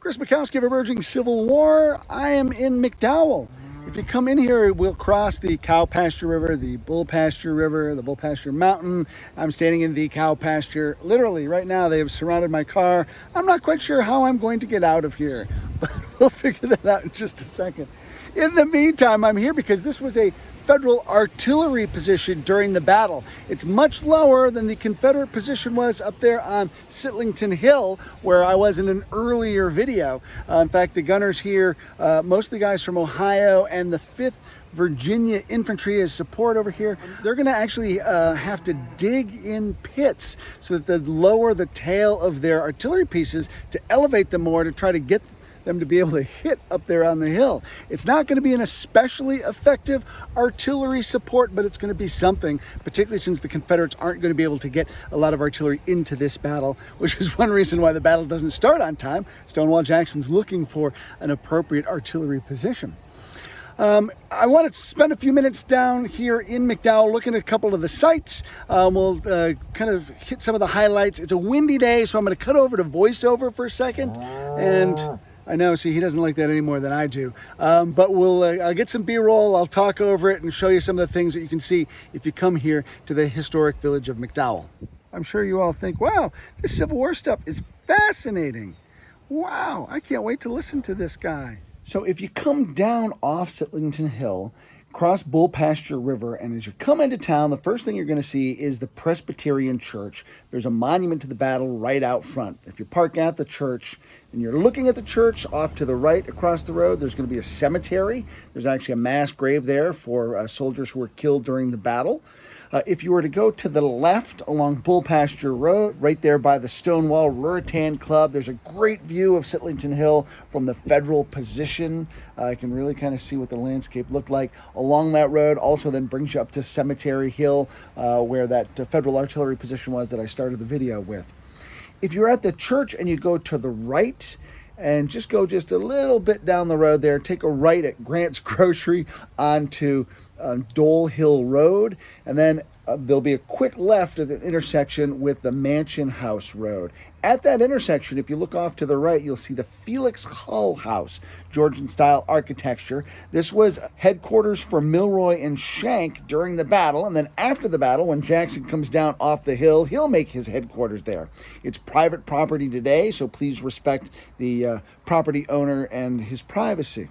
Chris Mackowski of Emerging Civil War. I am in McDowell. If you come in here, we'll cross the cow pasture river, the bull pasture river, the bull pasture mountain. I'm standing in the cow pasture. Literally, right now, they have surrounded my car. I'm not quite sure how I'm going to get out of here, but we'll figure that out in just a second. In the meantime, I'm here because this was a Federal artillery position during the battle. It's much lower than the Confederate position was up there on Sitlington Hill, where I was in an earlier video. In fact, the gunners here, most of the guys from Ohio and the 5th Virginia Infantry as support over here, they're going to actually have to dig in pits so that they lower the tail of their artillery pieces to elevate them more to try to get them to be able to hit up there on the hill. It's not going to be an especially effective artillery support, but it's going to be something, particularly since the Confederates aren't going to be able to get a lot of artillery into this battle, which is one reason why the battle doesn't start on time. Stonewall Jackson's looking for an appropriate artillery position. I want to spend a few minutes down here in McDowell looking at a couple of the sites. We'll kind of hit some of the highlights. It's a windy day, so I'm going to cut over to voiceover for a second. And I know, see, he doesn't like that any more than I do. But I'll get some B-roll, I'll talk over it and show you some of the things that you can see if you come here to the historic village of McDowell. I'm sure you all think, wow, this Civil War stuff is fascinating. Wow, I can't wait to listen to this guy. So if you come down off Sitlington Hill, cross Bull Pasture River, and as you come into town, the first thing you're going to see is the Presbyterian Church. There's a monument to the battle right out front. If you park at the church and you're looking at the church, off to the right across the road, there's going to be a cemetery. There's actually a mass grave there for soldiers who were killed during the battle. If you were to go to the left along Bull Pasture Road, right there by the Stonewall Ruritan Club, there's a great view of Sitlington Hill from the Federal position. You can really kind of see what the landscape looked like along that road. Also then brings you up to Cemetery Hill, where that Federal artillery position was that I started the video with. If you're at the church and you go to the right, and just go just a little bit down the road there, take a right at Grant's Grocery onto Dole Hill Road, and then there'll be a quick left at the intersection with the Mansion House Road. At that intersection, if you look off to the right, you'll see the Felix Hull House, Georgian-style architecture. This was headquarters for Milroy and Schenck during the battle, and then after the battle, when Jackson comes down off the hill, he'll make his headquarters there. It's private property today, so please respect the property owner and his privacy.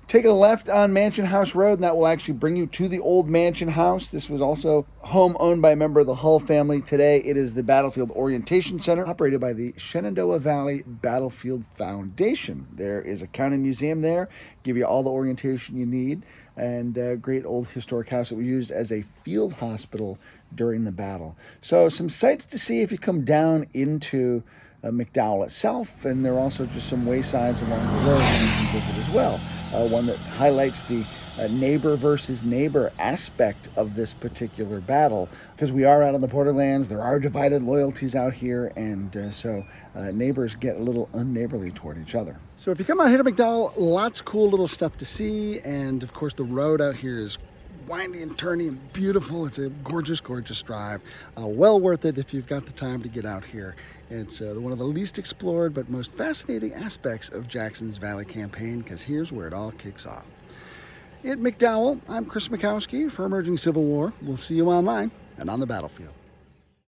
Take a left on Mansion House Road, and that will actually bring you to the old Mansion House. This was also home owned by a member of the Hull family. Today, it is the Battlefield Orientation Center, operated by the Shenandoah Valley Battlefield Foundation. There is a county museum there, give you all the orientation you need, and a great old historic house that was used as a field hospital during the battle. So some sights to see if you come down into McDowell itself, and there are also just some waysides along the road that you can visit as well. One that highlights the neighbor versus neighbor aspect of this particular battle, because we are out on the borderlands, there are divided loyalties out here, and so neighbors get a little unneighborly toward each other. So if you come out here to McDowell, lots of cool little stuff to see, and of course the road out here is windy and turny and beautiful. It's a gorgeous, gorgeous drive. Well worth it if you've got the time to get out here. It's one of the least explored but most fascinating aspects of Jackson's Valley campaign, because here's where it all kicks off. At McDowell, I'm Chris Mackowski for Emerging Civil War. We'll see you online and on the battlefield.